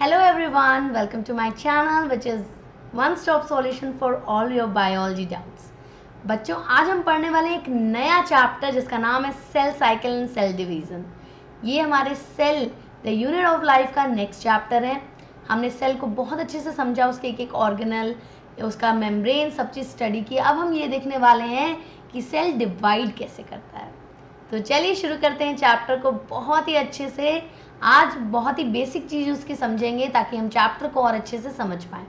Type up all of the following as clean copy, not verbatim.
Hello everyone, welcome to my channel which is one stop solution for all your biology doubts. बच्चों आज हम पढ़ने वाले एक नया चैप्टर जिसका नाम है cell cycle and cell division. ये हमारे cell the unit of life का नेक्स्ट चैप्टर है। हमने सेल को बहुत अच्छे से समझा, उसके एक एक ऑर्गेनल, उसका मेम्ब्रेन, सब चीज़ स्टडी की। अब हम ये देखने वाले हैं कि सेल डिवाइड कैसे करता है। तो चलिए शुरू करते हैं चैप्टर को बहुत ही अच्छे से। आज बहुत ही बेसिक चीज़ उसकी समझेंगे ताकि हम चैप्टर को और अच्छे से समझ पाएँ।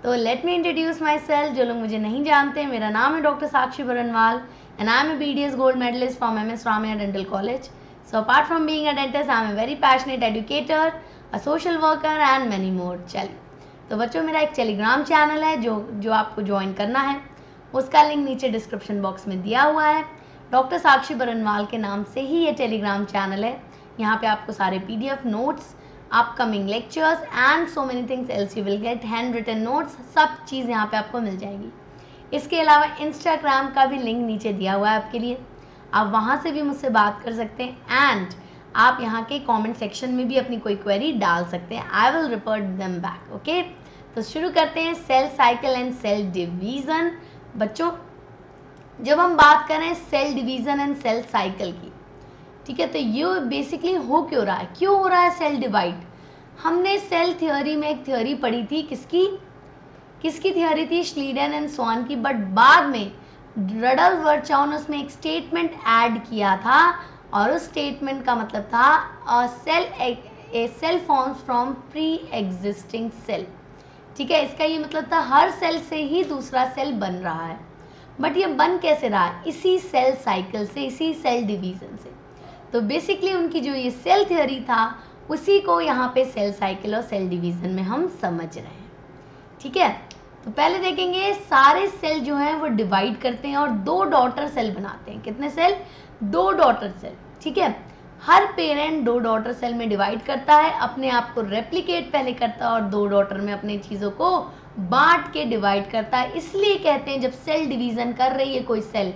तो let me introduce myself. जो लोग मुझे नहीं जानते, मेरा नाम है doctor Sakshi Barnwal and I am a BDS gold medallist from MS Ramaiah dental college. So apart from being a dentist, I am a very passionate educator, a social worker and many more. चलिए, तो बच्चों मेरा एक टेलीग्राम चैनल है जो आपको join करना है। उसका लिंक नीचे डिस्क्रिप्शन बॉक्स में दिया हुआ है। डॉक्टर साक्षी बरनवाल के नाम से ही ये टेलीग्राम चैनल है। यहाँ पे आपको सारे PDF notes, upcoming lectures and so many things else you will get, hand written notes, सब चीज़ यहाँ पे आपको मिल जाएगी। इसके अलावा इंस्टाग्राम का भी लिंक नीचे दिया हुआ है आपके लिए, आप वहाँ से भी मुझसे बात कर सकते हैं एंड आप यहाँ के कमेंट सेक्शन में भी अपनी कोई क्वेरी डाल सकते हैं। I will report them back. Okay, तो शुरू करते हैं cell cycle and cell division. बच्चों जब हम बात करें cell division and cell cycle की, ठीक है, तो ये बेसिकली हो क्यों रहा है, क्यों हो रहा है सेल डिवाइड। हमने सेल थ्योरी में एक थ्योरी पढ़ी थी, किसकी थ्योरी थी, श्लीडन एंड स्वान की। बट बाद में रडल्फ वर्चाउ ने उसमें एक स्टेटमेंट ऐड किया था और उस स्टेटमेंट का मतलब था a cell forms from pre existing cell. ठीक है, इसका ये मतलब था हर सेल से ही दूसरा सेल बन रहा है। बट ये बन कैसे रहा है, इसी सेल साइकिल से, इसी सेल डिवीज़न से। तो बेसिकली उनकी जो ये सेल थ्योरी था उसी को यहाँ पे सेल साइकिल और सेल डिवीज़न में हम समझ रहे हैं। ठीक है, तो पहले देखेंगे सारे सेल जो हैं वो डिवाइड करते हैं और 2 डॉटर सेल बनाते हैं। कितने सेल, 2 डॉटर सेल। ठीक है, हर पेरेंट 2 डॉटर सेल में डिवाइड करता है, अपने आप को रेप्लिकेट पहले करता है और 2 डॉटर में अपनी चीज़ों को बांट के डिवाइड करता है। इसलिए कहते हैं जब सेल डिवीज़न कर रही है कोई सेल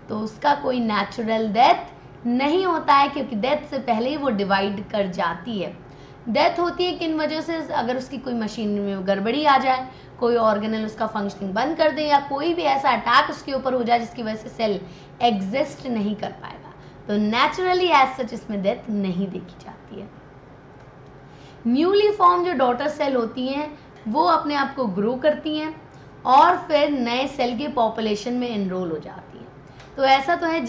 तो उसका कोई नेचुरल डेथ नहीं होता है, क्योंकि डेथ से पहले ही वो डिवाइड कर जाती है। डेथ होती है किन वजह से, अगर उसकी कोई मशीन में गड़बड़ी आ जाए, कोई ऑर्गेनल उसका फंक्शनिंग बंद कर दे, या कोई भी ऐसा अटैक उसके ऊपर हो जाए जिसकी वजह से सेल एग्जिस्ट नहीं कर पाएगा। तो नेचुरली एज सच इसमें डेथ नहीं देखी जाती है। न्यूली फॉर्म जो डॉटर सेल होती हैं वो अपने आप को ग्रो करती हैं और फिर नए सेल के पॉपुलेशन में एनरोल हो जाती है। तो ऐसा तो है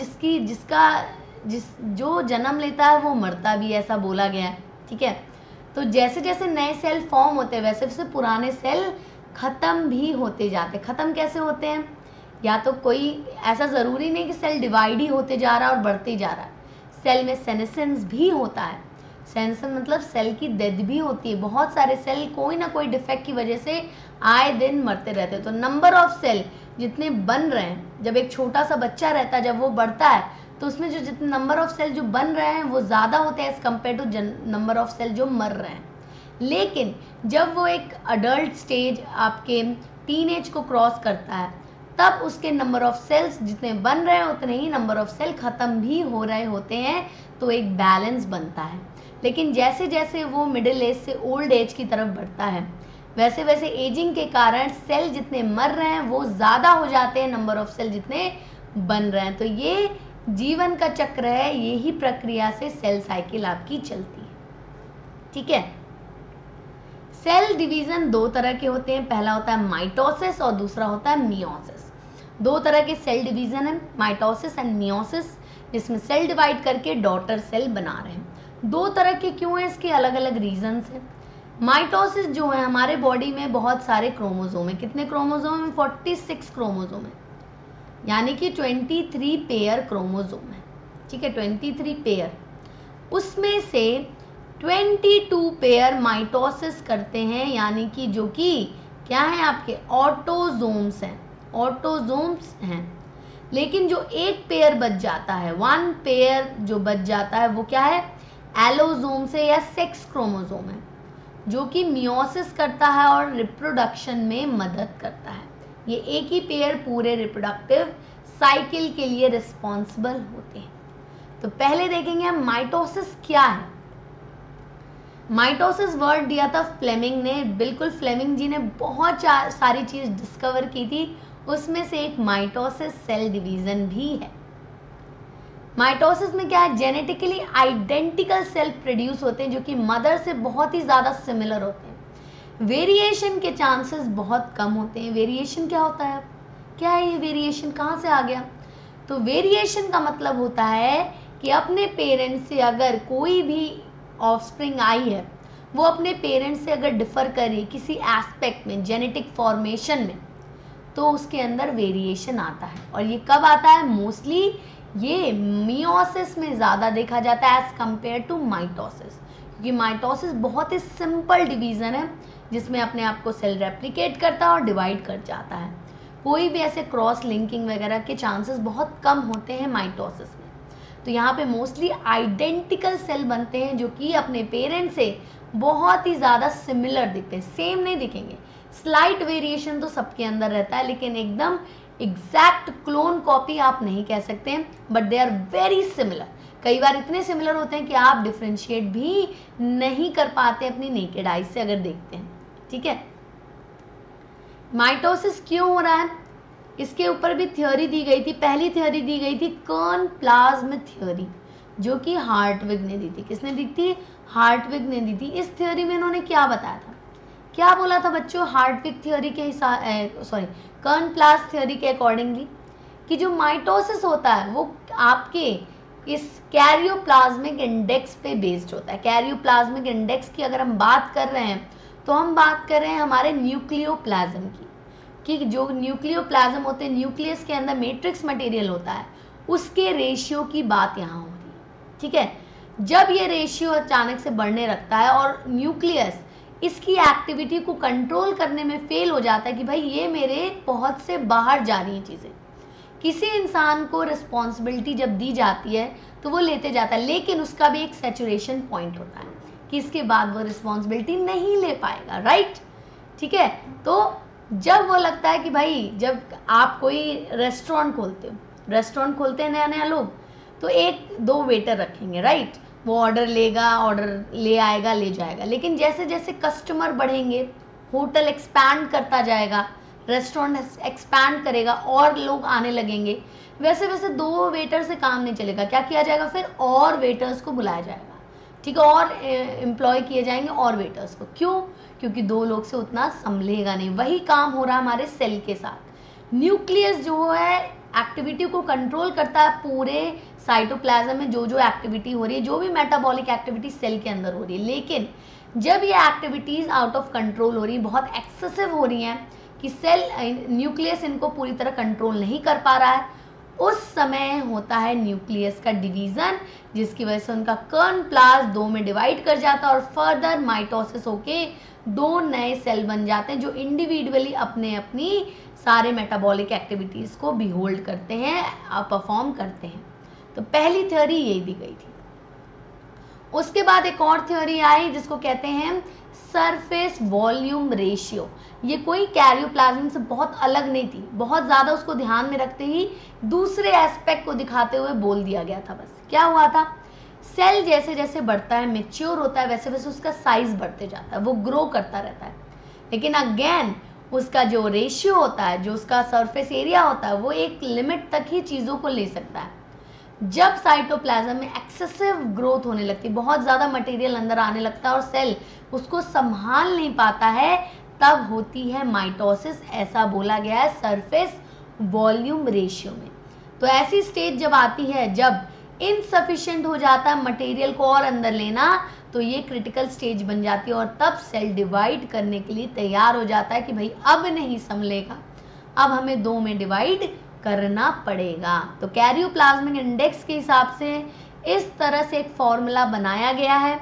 जो जन्म लेता है वो मरता भी, ऐसा बोला गया है। ठीक है, तो जैसे जैसे नए सेल फॉर्म होते हैं वैसे वैसे पुराने सेल खत्म भी होते जाते हैं। खत्म कैसे होते हैं, या तो कोई ऐसा ज़रूरी नहीं कि सेल डिवाइड ही होते जा रहा है और बढ़ते जा रहा है। सेल में सेनेसेंस भी होता है। सेनेसेंस मतलब सेल की डेथ भी होती है। बहुत सारे सेल कोई ना कोई डिफेक्ट की वजह से आए दिन मरते रहते हैं। तो नंबर ऑफ सेल जितने बन रहे हैं, जब एक छोटा सा बच्चा रहता है, जब वो बढ़ता है तो उसमें जो जितने नंबर ऑफ सेल जो बन रहे हैं वो ज़्यादा होते हैं as compare to number of cell जो मर रहे हैं। लेकिन जब वो एक अडल्ट स्टेज आपके टीनेज को क्रॉस करता है तब उसके नंबर ऑफ सेल्स जितने बन रहे हैं उतने ही नंबर ऑफ सेल ख़त्म भी हो रहे होते हैं, तो एक बैलेंस बनता है। लेकिन जैसे जैसे वो मिडिल एज से ओल्ड एज की तरफ बढ़ता है वैसे वैसे एजिंग के कारण सेल जितने मर रहे हैं वो ज़्यादा हो जाते हैं नंबर ऑफ सेल जितने बन रहे हैं। तो ये जीवन का चक्र है, यही प्रक्रिया से सेल साइकिल आपकी चलती है। ठीक है, सेल डिवीज़न 2 तरह के होते हैं। पहला होता है माइटोसिस और दूसरा होता है मियोसिस। 2 तरह के सेल डिवीज़न है, माइटोसिस एंड मियोसिस, जिसमें सेल डिवाइड करके डॉटर सेल बना रहे हैं। 2 तरह के क्यों हैं, इसके अलग अलग रीजंस हैं। माइटोसिस जो है, हमारे बॉडी में बहुत सारे क्रोमोसोम है। कितने क्रोमोसोम है, 46 क्रोमोसोम है, यानी कि 23 पेयर क्रोमोसोम है। ठीक है, 23 पेयर, उसमें से 22 पेयर माइटोसिस करते हैं, यानी कि जो कि क्या है आपके ऑटोजोम्स हैं, ऑटोजोम्स हैं। लेकिन जो एक पेयर बच जाता है, 1 पेयर जो बच जाता है वो क्या है, एलोजोम से या सेक्स क्रोमोसोम है, जो कि मियोसिस करता है और रिप्रोडक्शन में मदद करता है। ये एक ही पेयर पूरे रिप्रोडक्टिव साइकिल के लिए रिस्पॉन्सिबल होते हैं। तो पहले देखेंगे हम माइटोसिस क्या है। माइटोसिस वर्ड दिया था फ्लेमिंग ने, बिल्कुल फ्लेमिंग जी ने बहुत सारी चीज डिस्कवर की थी, उसमें से एक माइटोसिस सेल डिवीजन भी है। माइटोसिस में क्या है, जेनेटिकली आइडेंटिकल सेल प्रोड्यूस होते हैं जो कि मदर से बहुत ही ज्यादा सिमिलर होते हैं। वेरिएशन के चांसेस बहुत कम होते हैं। वेरिएशन क्या होता है, क्या है ये वेरिएशन, कहाँ से आ गया? तो वेरिएशन का मतलब होता है कि अपने पेरेंट्स से अगर कोई भी ऑफस्प्रिंग आई है, वो अपने पेरेंट्स से अगर डिफर करे किसी एस्पेक्ट में, जेनेटिक फॉर्मेशन में, तो उसके अंदर वेरिएशन आता है। और ये कब आता है? मोस्टली ये मियोसिस में ज़्यादा देखा जाता है एज कंपेयर टू माइटोसिस, क्योंकि माइटोसिस बहुत ही सिंपल डिवीज़न है जिसमें अपने आप को सेल रेप्लिकेट करता है और डिवाइड कर जाता है। कोई भी ऐसे क्रॉस लिंकिंग वगैरह के चांसेस बहुत कम होते हैं माइटोसिस में। तो यहाँ पे मोस्टली आइडेंटिकल सेल बनते हैं जो कि अपने पेरेंट से बहुत ही ज़्यादा सिमिलर दिखते हैं, सेम नहीं दिखेंगे। स्लाइट वेरिएशन तो सबके अंदर रहता है, लेकिन एकदम एग्जैक्ट क्लोन कॉपी आप नहीं कह सकते हैं, but they are very similar. कई बार इतने सिमिलर होते हैं कि आप डिफ्रेंशिएट भी नहीं कर पाते अपनी नेकेड आइज से अगर देखते हैं। ठीक है, माइटोसिस क्यों हो रहा है, इसके ऊपर भी थ्योरी दी गई थी। पहली थ्योरी दी गई थी कर्न प्लाज्म थ्योरी, जो कि हार्टविग ने दी थी। किसने दी थी? हार्टविग ने दी थी। इस थ्योरी में इन्होंने क्या बताया था, क्या बोला था बच्चों? हार्टविग थ्योरी के हिसाब कर्न प्लाज्म थ्योरी के अकॉर्डिंगली कि जो माइटोसिस होता है वो आपके इस कैरियोप्लाज्मिक इंडेक्स पे बेस्ड होता है। कैरियोप्लाज्मिक इंडेक्स की अगर हम बात कर रहे हैं तो हम बात कर रहे हैं हमारे न्यूक्लियोप्लाज्म की, कि जो न्यूक्लियोप्लाज्म होते हैं, न्यूक्लियस के अंदर मैट्रिक्स मटेरियल होता है, उसके रेशियो की बात यहाँ हो रही है। ठीक है, जब ये रेशियो अचानक से बढ़ने लगता है और न्यूक्लियस इसकी एक्टिविटी को कंट्रोल करने में फेल हो जाता है कि भाई ये मेरे बहुत से बाहर जा रही हैं चीज़ें, किसी इंसान को रिस्पॉन्सिबिलिटी जब दी जाती है तो वो लेते जाता है, लेकिन उसका भी एक सैचुरेशन पॉइंट होता है कि इसके बाद वो रिस्पॉन्सिबिलिटी नहीं ले पाएगा। राइट, ठीक है। तो जब वो लगता है कि भाई, जब आप कोई रेस्टोरेंट खोलते हैं नया नया लोग, तो एक दो वेटर रखेंगे, राइट, वो ऑर्डर लेगा, ऑर्डर ले आएगा, ले जाएगा। लेकिन जैसे जैसे कस्टमर बढ़ेंगे, होटल एक्सपैंड करता जाएगा, रेस्टोरेंट एक्सपैंड करेगा और लोग आने लगेंगे, वैसे वैसे दो वेटर से काम नहीं चलेगा। क्या किया जाएगा फिर? और वेटर्स को बुलाया जाएगा, ठीक है, और एम्प्लॉय किए जाएंगे और वेटर्स को। क्यों? क्योंकि दो लोग से उतना संभलेगा नहीं। वही काम हो रहा है हमारे सेल के साथ। न्यूक्लियस जो है एक्टिविटी को कंट्रोल करता है, पूरे साइटोप्लाज्म में जो जो एक्टिविटी हो रही है, जो भी मेटाबॉलिक एक्टिविटी सेल के अंदर हो रही है। लेकिन जब ये एक्टिविटीज आउट ऑफ कंट्रोल हो रही है, बहुत एक्सेसिव हो रही हैं कि सेल न्यूक्लियस इनको पूरी तरह कंट्रोल नहीं कर पा रहा है, उस समय होता है न्यूक्लियस का डिवीजन, जिसकी वजह से उनका कर्न प्लाज्म दो में डिवाइड कर जाता है और फर्दर माइटोसिस होके दो नए सेल बन जाते हैं जो इंडिविजुअली अपने अपनी सारे मेटाबॉलिक एक्टिविटीज को बिहोल्ड करते हैं, परफॉर्म करते हैं। तो पहली थ्योरी यही दी गई थी। उसके बाद एक और थ्योरी आई जिसको कहते हैं सरफेस वॉल्यूम रेशियो। ये कोई कैरियोप्लाज्म से बहुत अलग नहीं थी, बहुत ज़्यादा उसको ध्यान में रखते ही दूसरे एस्पेक्ट को दिखाते हुए बोल दिया गया था। बस क्या हुआ था, सेल जैसे जैसे बढ़ता है, मेच्योर होता है, वैसे वैसे उसका साइज बढ़ते जाता है, वो ग्रो करता रहता है। लेकिन अगेन उसका जो रेशियो होता है, जो उसका सरफेस एरिया होता है, वो एक लिमिट तक ही चीज़ों को ले सकता है। जब साइटोप्लाज्म में एक्सेसिव ग्रोथ होने लगती है, बहुत ज़्यादा मटेरियल अंदर आने लगता है और सेल उसको संभाल नहीं पाता है, तब होती है माइटोसिस। ऐसा बोला गया है सरफेस वॉल्यूम रेशियो में। तो ऐसी स्टेज जब आती है, जब इनसफिशिएंट हो जाता है मटेरियल को और अंदर लेना, तो ये क्रिटिकल स्टेज बन जाती है और तब सेल डिवाइड करने के लिए तैयार हो जाता है कि भाई अब नहीं संभलेगा, अब हमें दो में डिवाइड करना पड़ेगा। तो कैरियोप्लाज्मिक इंडेक्स के हिसाब से इस तरह से एक फॉर्मूला बनाया गया है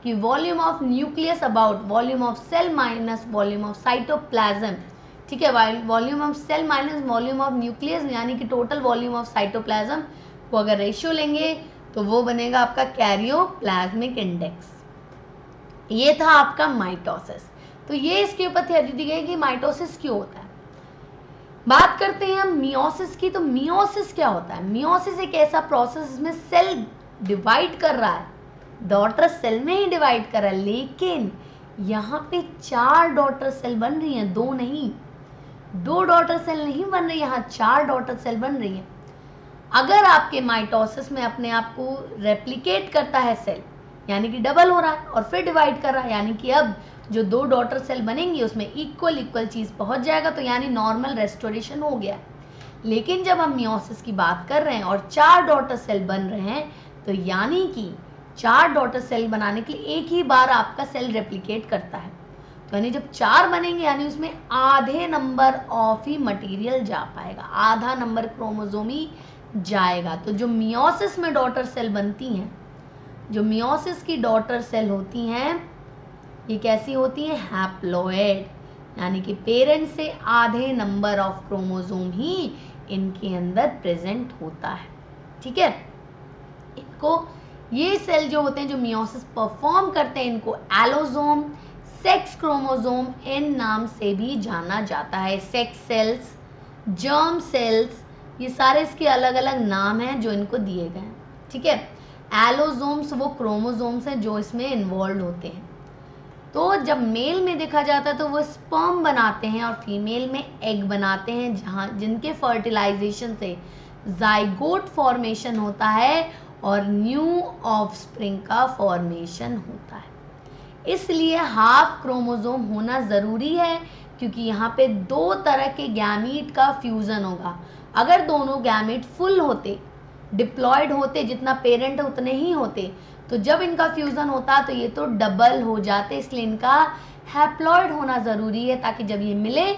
कि volume of nucleus about volume of cell minus volume of cytoplasm, ठीक है, volume of cell minus volume of nucleus, यानी कि टोटल वॉल्यूम ऑफ साइटोप्लाज्म को अगर रेशियो लेंगे तो वो बनेगा आपका कैरियोप्लाज्मिक इंडेक्स। ये था आपका माइटोसिस। तो ये इसके ऊपर थ्योरी दी गई कि माइटोसिस क्यों होता है। बात करते हैं हम मियोसिस की। तो मियोसिस क्या होता है? मियोसिस एक ऐसा प्रोसेस जिसमें सेल डिवाइड कर रहा है, डॉटर सेल में ही डिवाइड करा, लेकिन यहाँ पे 4 डॉटर सेल बन रही हैं, 2 नहीं, 2 डॉटर सेल नहीं बन रही, यहाँ 4 डॉटर सेल बन रही है। अगर आपके माइटोसिस में अपने आप को रेप्लिकेट करता है सेल, यानी कि डबल हो रहा है और फिर डिवाइड कर रहा है, यानी कि अब जो 2 डॉटर सेल बनेंगी उसमें इक्वल चीज पहुंच जाएगा, तो यानी नॉर्मल रेस्टोरेशन हो गया। लेकिन जब हम मियोसिस की बात कर रहे हैं और 4 डॉटर सेल बन रहे हैं, तो यानी कि 4 डॉटर सेल बनाने के लिए एक ही बार आपका सेल रेप्लिकेट करता है, तो यानी जब 4 बनेंगे यानी उसमें आधे नंबर ऑफ ही मटेरियल जा पाएगा, आधा नंबर क्रोमोसोम ही जाएगा। तो जो मियोसिस में डॉटर सेल बनती हैं, जो मियोसिस की डॉटर सेल होती हैं, ये कैसी होती है? हैप्लॉइड, यानी कि पेरेंट से आधे नंबर ऑफ क्रोमोसोम ही इनके अंदर प्रेजेंट होता है। ठीक है, इनको ये सेल जो होते हैं जो मियोसिस परफॉर्म करते हैं, इनको एलोसोम, सेक्स क्रोमोसोम इन नाम से भी जाना जाता है। सेक्स सेल्स, जर्म सेल्स, ये सारे इसके अलग अलग नाम हैं जो इनको दिए गए हैं। ठीक है, एलोसोम्स वो क्रोमोसोम्स हैं जो इसमें इन्वॉल्व होते हैं। तो जब मेल में देखा जाता है तो वो स्पर्म बनाते हैं और फीमेल में एग बनाते हैं, जहाँ जिनके फर्टिलाइजेशन से जाइगोट फॉर्मेशन होता है और न्यू ऑफस्प्रिंग का फॉर्मेशन होता है। इसलिए हाफ क्रोमोसोम होना ज़रूरी है, क्योंकि यहाँ पे 2 तरह के गैमीट का फ्यूज़न होगा। अगर दोनों गैमीट फुल होते, डिप्लॉयड होते, जितना पेरेंट है उतने ही होते, तो जब इनका फ्यूज़न होता तो ये तो डबल हो जाते। इसलिए इनका हैप्लॉइड होना ज़रूरी है, ताकि जब ये मिले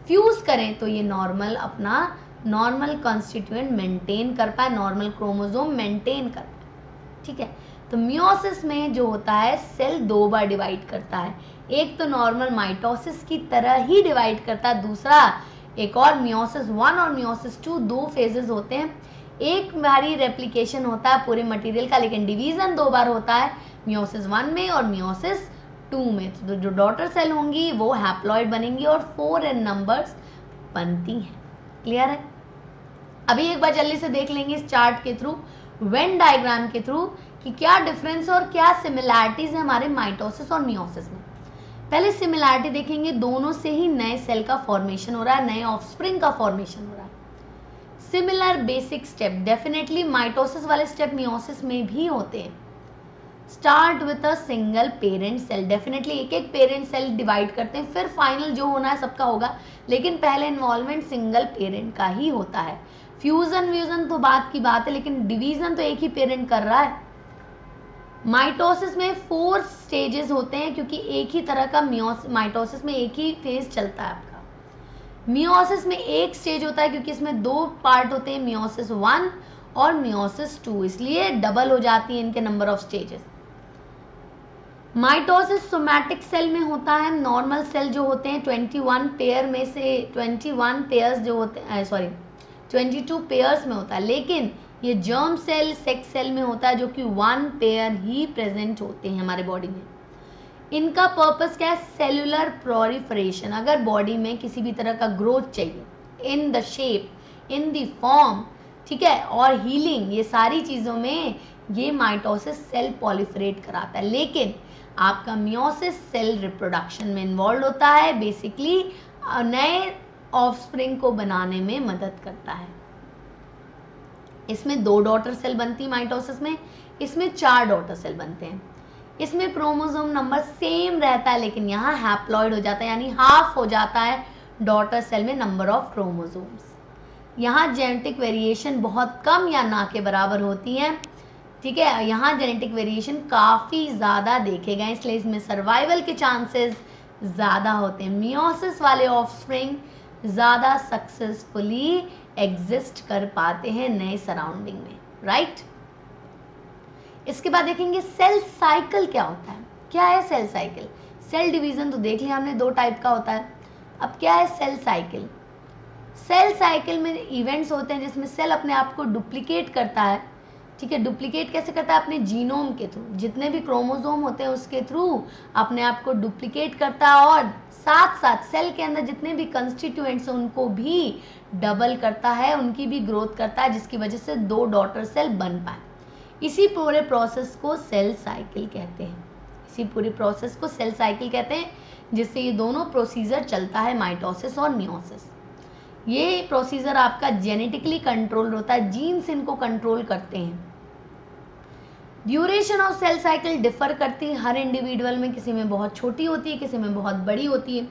फ्यूज़ करें तो ये नॉर्मल अपना नॉर्मल कॉन्स्टिट्यूएंट मेंटेन कर पाए, नॉर्मल क्रोमोसोम मेंटेन कर पाए। ठीक है, तो मियोसिस में जो होता है सेल 2 बार डिवाइड करता है। एक तो नॉर्मल माइटोसिस की तरह ही डिवाइड करता है, दूसरा एक और मियोसिस 1 और मियोसिस 2, 2 फेजेस होते हैं। एक बारी रेप्लिकेशन होता है पूरे मटेरियल का, लेकिन डिवीजन 2 बार होता है, मियोसिस 1 में और मियोसिस 2 में। तो जो डॉटर सेल होंगी वो हैप्लॉइड बनेंगी और 4 इन नंबर्स बनती हैं। क्लियर है? अभी एक बार जल्दी से देख लेंगे इस चार्ट के थ्रू, वेन डायग्राम के थ्रू, कि क्या डिफरेंस और क्या सिमिलैरिटीज है हमारे माइटोसिस और मियोसिस में। पहले सिमिलैरिटी देखेंगे, दोनों से ही नए सेल का फॉर्मेशन हो रहा है, नए ऑफस्प्रिंग का फॉर्मेशन हो रहा है। Similar basic step, definitely mitosis वाले स्टेप मियोसिस में भी होते हैं। Start with a single parent cell, definitely एक एक पेरेंट सेल डिवाइड करते हैं, फिर फाइनल जो होना है सबका होगा, लेकिन पहले इन्वॉल्वमेंट सिंगल पेरेंट का ही होता है। फ्यूजन व्यूजन तो बात की बात है, लेकिन डिवीजन तो एक ही पेरेंट कर रहा है। माइटोसिस में 4 स्टेजेस होते हैं, क्योंकि एक ही तरह का माइटोसिस में एक ही फेज चलता है आपका। मियोसिस में एक स्टेज होता है, क्योंकि इसमें 2 पार्ट होते हैं, मियोसिस 1 और मियोसिस 2, इसलिए डबल हो जाती है इनके number of stages. Mitosis somatic cell में होता है। नॉर्मल सेल जो होते हैं 21 पेयर में से 21 पेयर्स जो होते हैं, 22 पेयर्स में होता है, लेकिन ये जर्म सेल सेक्स सेल में होता है, जो कि 1 पेयर ही प्रेजेंट होते हैं हमारे बॉडी में। इनका पर्पस क्या है? Cellular proliferation. अगर बॉडी में किसी भी तरह का ग्रोथ चाहिए, in the shape, in the form, ठीक है, और हीलिंग, ये सारी चीज़ों में ये माइटोसिस सेल पॉलिफरेट कराता है। लेकिन आपका मियोसिस सेल रिप्रोडक्शन में इन्वॉल्व होता है, बेसिकली नए ऑफस्प्रिंग को बनाने में मदद करता है। इसमें 2 डॉटर सेल बनती है माइटोसिस में, इसमें 4 डॉटर सेल बनते हैं। इसमें क्रोमोसोम नंबर सेम रहता है, लेकिन यहाँ हैप्लॉइड हो जाता है, यानी हाफ हो जाता है डॉटर सेल में नंबर ऑफ क्रोमोसोम्स। यहाँ जेनेटिक वेरिएशन बहुत कम या ना के बराबर होती है। ठीक है, यहाँ जेनेटिक वेरिएशन काफ़ी ज़्यादा देखे गए, इसलिए इसमें सर्वाइवल के चांसेस ज़्यादा होते हैं। मियोसिस वाले ऑफस्प्रिंग ज़्यादा सक्सेसफुली एग्जिस्ट कर पाते हैं नए सराउंडिंग में, राइट। इसके बाद देखेंगे सेल साइकिल क्या होता है। क्या है सेल साइकिल? सेल डिवीजन तो देख लिया हमने, 2 टाइप का होता है। अब क्या है सेल साइकिल? सेल साइकिल में इवेंट्स होते हैं जिसमें सेल अपने आप को डुप्लीकेट करता है। ठीक है, डुप्लीकेट कैसे करता है? अपने जीनोम के थ्रू, जितने भी क्रोमोसोम होते हैं उसके थ्रू अपने आप को डुप्लीकेट करता है, और साथ साथ सेल के अंदर जितने भी कंस्टिट्यूएंट्स हैं उनको भी डबल करता है, उनकी भी ग्रोथ करता है, जिसकी वजह से 2 डॉटर सेल बन पाए। इसी पूरे प्रोसेस को सेल साइकिल कहते हैं। इसी पूरे प्रोसेस को सेल साइकिल कहते हैं, जिससे ये दोनों प्रोसीजर चलता है, माइटोसिस और मियोसिस। ये प्रोसीजर आपका जेनेटिकली कंट्रोल होता है, जीन्स इनको कंट्रोल करते हैं। Duration of cell cycle differ करती है हर इंडिविजुअल में, किसी में बहुत छोटी होती है, किसी में बहुत बड़ी होती है।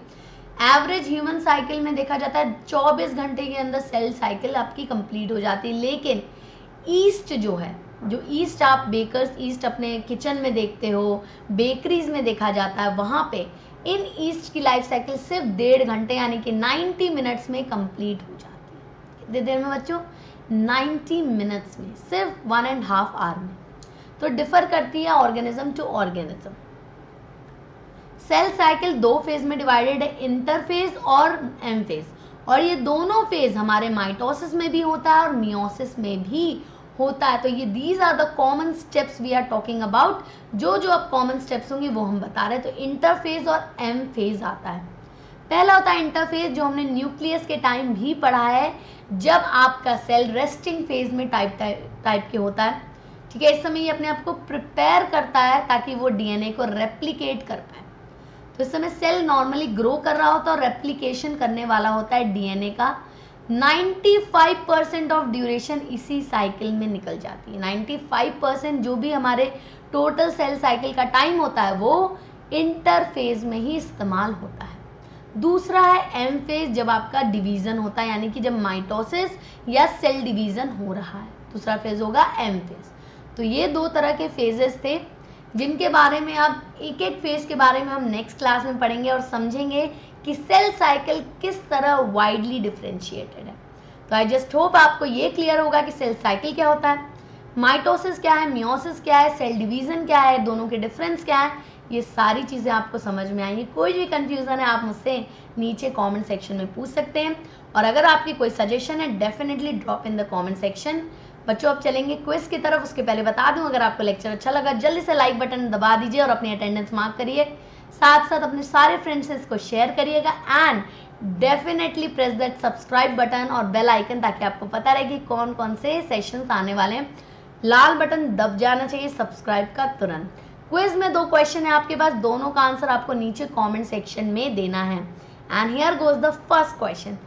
एवरेज ह्यूमन साइकिल में देखा जाता है 24 घंटे के अंदर सेल साइकिल आपकी कंप्लीट हो जाती है। लेकिन ईस्ट जो है, जो ईस्ट आप बेकर्स ईस्ट अपने किचन में देखते हो, बेकरीज में देखा जाता है, वहाँ पे इन ईस्ट की लाइफ साइकिल सिर्फ 1.5 घंटे यानी कि 90 मिनट्स में कंप्लीट हो जाती है। कितनी देर में बच्चों? 90 मिनट्स में, सिर्फ 1.5 आवर में। तो डिफर करती है organism to organism. Cell cycle 2 phase में डिवाइडेड है, इंटरफेज और एम फेज, और ये दोनों फेज हमारे माइटोसिस में भी होता है और मियोसिस में भी होता है। तो ये these are the common steps we are talking about. जो जो अब कॉमन स्टेप्स होंगे वो हम बता रहे हैं। तो इंटरफेज और एम फेज आता है। पहला होता है इंटरफेज, जो हमने न्यूक्लियस के टाइम भी पढ़ा है, जब आपका सेल रेस्टिंग फेज में टाइप के होता है। ठीक है, इस समय ये अपने आप को प्रिपेयर करता है ताकि वो डीएनए को रेप्लिकेट कर पाए। तो इस समय सेल नॉर्मली ग्रो कर रहा होता है और रेप्लिकेशन करने वाला होता है डीएनए का। 95% ऑफ ड्यूरेशन इसी साइकिल में निकल जाती है। 95% जो भी हमारे टोटल सेल साइकिल का टाइम होता है वो इंटरफेज में ही इस्तेमाल होता है। दूसरा है एम फेज, जब आपका डिवीजन होता है, यानी कि जब माइटोसिस या सेल डिवीजन हो रहा है, दूसरा फेज होगा एम फेज। तो ये 2 तरह के फेजेस थे, जिनके बारे में अब एक एक फेज के बारे में हम नेक्स्ट क्लास में पढ़ेंगे और समझेंगे कि सेल साइकिल किस तरह वाइडली डिफरेंशिएटेड है। तो आई जस्ट होप आपको ये क्लियर होगा कि सेल साइकिल क्या होता है, माइटोसिस क्या है, मियोसिस क्या है, सेल डिवीजन क्या है, दोनों के डिफरेंस क्या है, ये सारी चीज़ें आपको समझ में आएंगी। कोई भी कंफ्यूजन है आप मुझसे नीचे कमेंट सेक्शन में पूछ सकते हैं, और अगर आपकी कोई सजेशन है definitely drop in the comment section. बच्चों अब चलेंगे क्विज की तरफ। उसके पहले बता दूं, अगर आपको लेक्चर अच्छा लगा जल्दी से लाइक बटन दबा दीजिए और अपनी अटेंडेंस मार्क करिए, साथ साथ अपने सारे फ्रेंड्स से इसको शेयर करिएगा, and definitely press that subscribe button और बेल आइकन, ताकि आपको पता रहे कि कौन कौन से सेशंस आने वाले हैं। लाल बटन दब जाना चाहिए सब्सक्राइब का तुरंत। क्विज में 2 क्वेश्चन है आपके पास, दोनों का आंसर आपको नीचे कमेंट सेक्शन में देना है। And here goes the first question,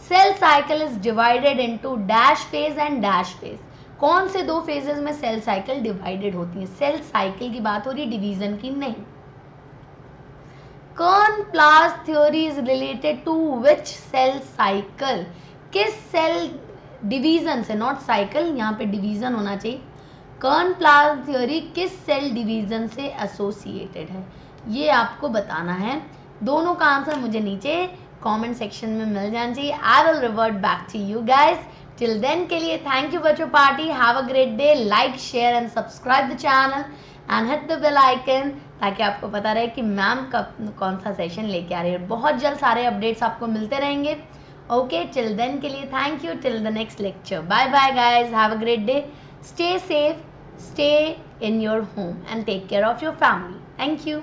cell cycle is divided into dash phase and dash phase. कौन से 2 फेजेस में सेल साइकिल डिवाइडेड होती है? सेल साइकिल की बात हो रही है, डिवीजन की नहीं। कर्न-प्लाज theory is related to which cell cycle? किस सेल डिवीजन से, नॉट साइकिल, यहाँ पे डिवीजन होना चाहिए। कर्न-प्लाज थ्योरी किस सेल डिवीजन से एसोसिएटेड है, ये आपको बताना है। दोनों का आंसर मुझे नीचे कमेंट सेक्शन में मिल जाना चाहिए। I will revert back to you guys. Till then के लिए थैंक यू बच्चों party, have a great day, like share and subscribe the channel and hit the bell icon, ताकि आपको पता रहे कि मैम कब कौन सा सेशन लेके आ रही है। बहुत जल्द सारे अपडेट्स आपको मिलते रहेंगे। ओके, टिल देन के लिए thank you, till the next lecture, bye bye guys, have a great day, stay safe, stay in your home and take care of your family. Thank you.